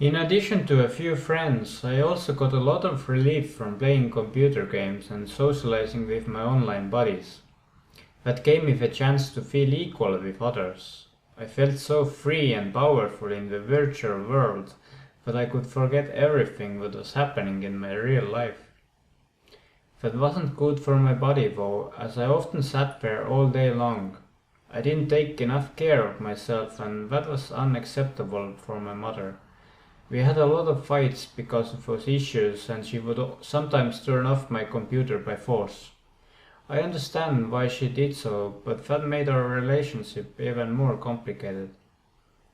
In addition to a few friends, I also got a lot of relief from playing computer games and socializing with my online buddies. That gave me the chance to feel equal with others. I felt so free and powerful in the virtual world that I could forget everything that was happening in my real life. That wasn't good for my body though, as I often sat there all day long. I didn't take enough care of myself, and that was unacceptable for my mother. We had a lot of fights because of those issues, and she would sometimes turn off my computer by force. I understand why she did so, but that made our relationship even more complicated.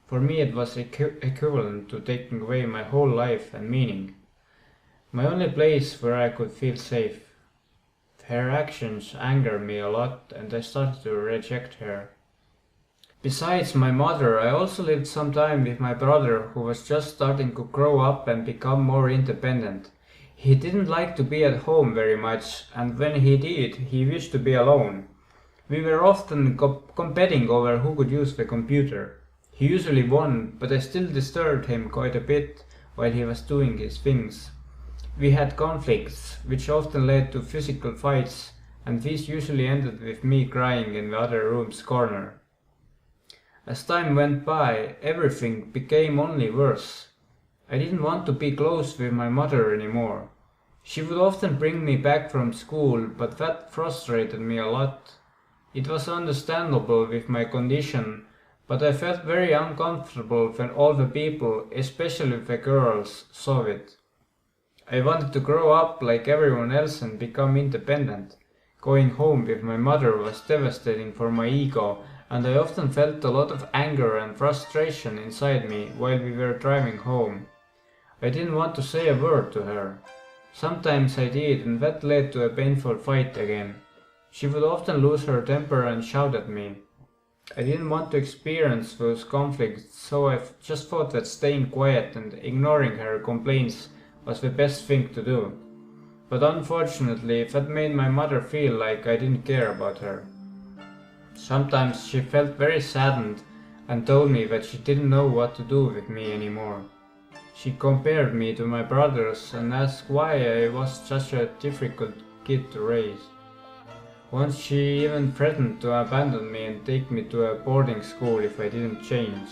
For me, it was equivalent to taking away my whole life and meaning. My only place where I could feel safe. Her actions angered me a lot, and I started to reject her. Besides my mother, I also lived some time with my brother, who was just starting to grow up and become more independent. He didn't like to be at home very much, and when he did, he wished to be alone. We were often competing over who could use the computer. He usually won, but I still disturbed him quite a bit while he was doing his things. We had conflicts, which often led to physical fights, and these usually ended with me crying in the other room's corner. As time went by, everything became only worse. I didn't want to be close with my mother anymore. She would often bring me back from school, but that frustrated me a lot. It was understandable with my condition, but I felt very uncomfortable when all the people, especially the girls, saw it. I wanted to grow up like everyone else and become independent. Going home with my mother was devastating for my ego, and I often felt a lot of anger and frustration inside me while we were driving home. I didn't want to say a word to her. Sometimes I did, and that led to a painful fight again. She would often lose her temper and shout at me. I didn't want to experience those conflicts, so I just thought that staying quiet and ignoring her complaints was the best thing to do. But unfortunately, that made my mother feel like I didn't care about her. Sometimes she felt very saddened and told me that she didn't know what to do with me anymore. She compared me to my brothers and asked why I was such a difficult kid to raise. Once she even threatened to abandon me and take me to a boarding school if I didn't change.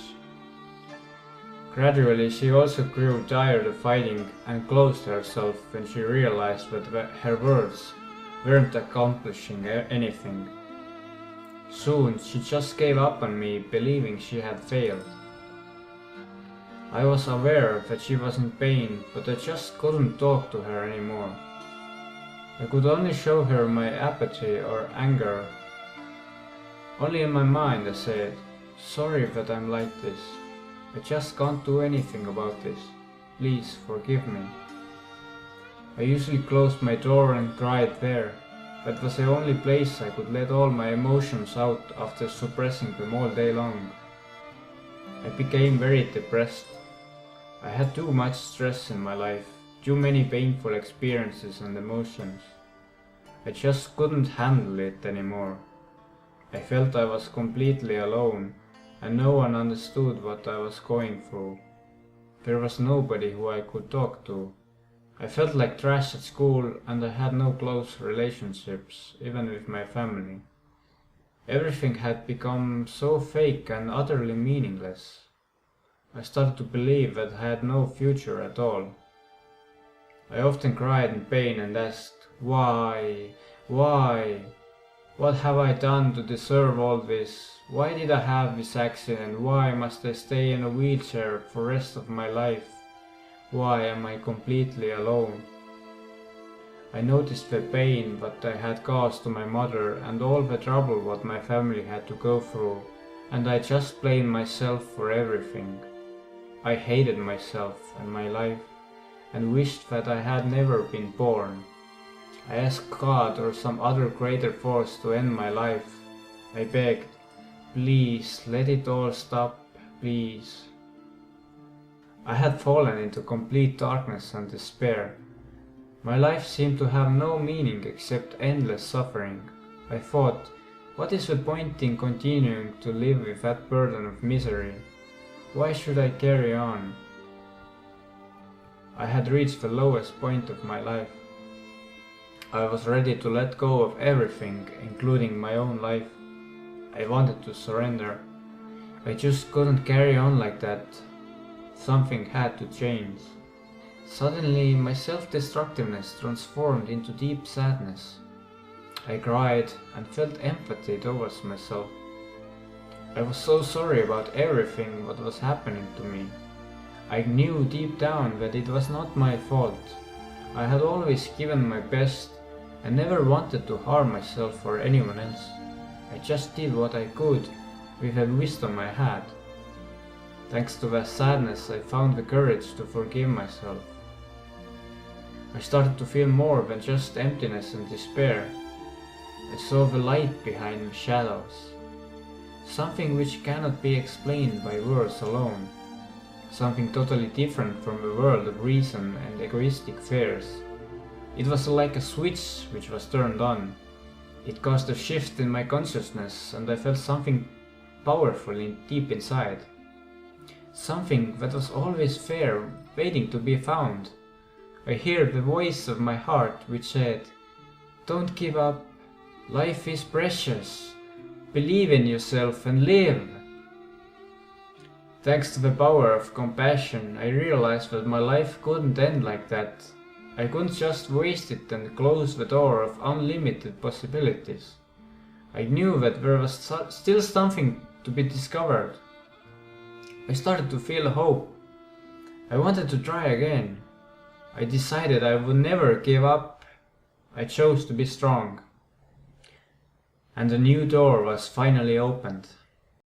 Gradually, she also grew tired of fighting and closed herself when she realized that her words weren't accomplishing anything. Soon, she just gave up on me, believing she had failed. I was aware that she was in pain, but I just couldn't talk to her anymore. I could only show her my apathy or anger. Only in my mind I said, "Sorry that I'm like this. I just can't do anything about this. Please forgive me." I usually closed my door and cried there. That was the only place I could let all my emotions out after suppressing them all day long. I became very depressed. I had too much stress in my life, too many painful experiences and emotions. I just couldn't handle it anymore. I felt I was completely alone, and no one understood what I was going through. There was nobody who I could talk to. I felt like trash at school, and I had no close relationships, even with my family. Everything had become so fake and utterly meaningless. I started to believe that I had no future at all. I often cried in pain and asked, "Why? Why? What have I done to deserve all this? Why did I have this accident? Why must I stay in a wheelchair for the rest of my life? Why am I completely alone?" I noticed the pain that I had caused to my mother and all the trouble what my family had to go through, and I just blamed myself for everything. I hated myself and my life, and wished that I had never been born. I asked God or some other greater force to end my life. I begged, "Please, let it all stop, please." I had fallen into complete darkness and despair. My life seemed to have no meaning except endless suffering. I thought, what is the point in continuing to live with that burden of misery? Why should I carry on? I had reached the lowest point of my life. I was ready to let go of everything, including my own life. I wanted to surrender. I just couldn't carry on like that. Something had to change. Suddenly, my self-destructiveness transformed into deep sadness. I cried and felt empathy towards myself. I was so sorry about everything what was happening to me. I knew deep down that it was not my fault. I had always given my best. I never wanted to harm myself or anyone else. I just did what I could with the wisdom I had. Thanks to the sadness, I found the courage to forgive myself. I started to feel more than just emptiness and despair. I saw the light behind the shadows. Something which cannot be explained by words alone. Something totally different from the world of reason and egoistic fears. It was like a switch which was turned on. It caused a shift in my consciousness, and I felt something powerful deep inside. Something that was always there, waiting to be found. I heard the voice of my heart which said, "Don't give up. Life is precious. Believe in yourself and live." Thanks to the power of compassion, I realized that my life couldn't end like that. I couldn't just waste it and close the door of unlimited possibilities. I knew that there was still something to be discovered. I started to feel hope. I wanted to try again. I decided I would never give up. I chose to be strong. And a new door was finally opened.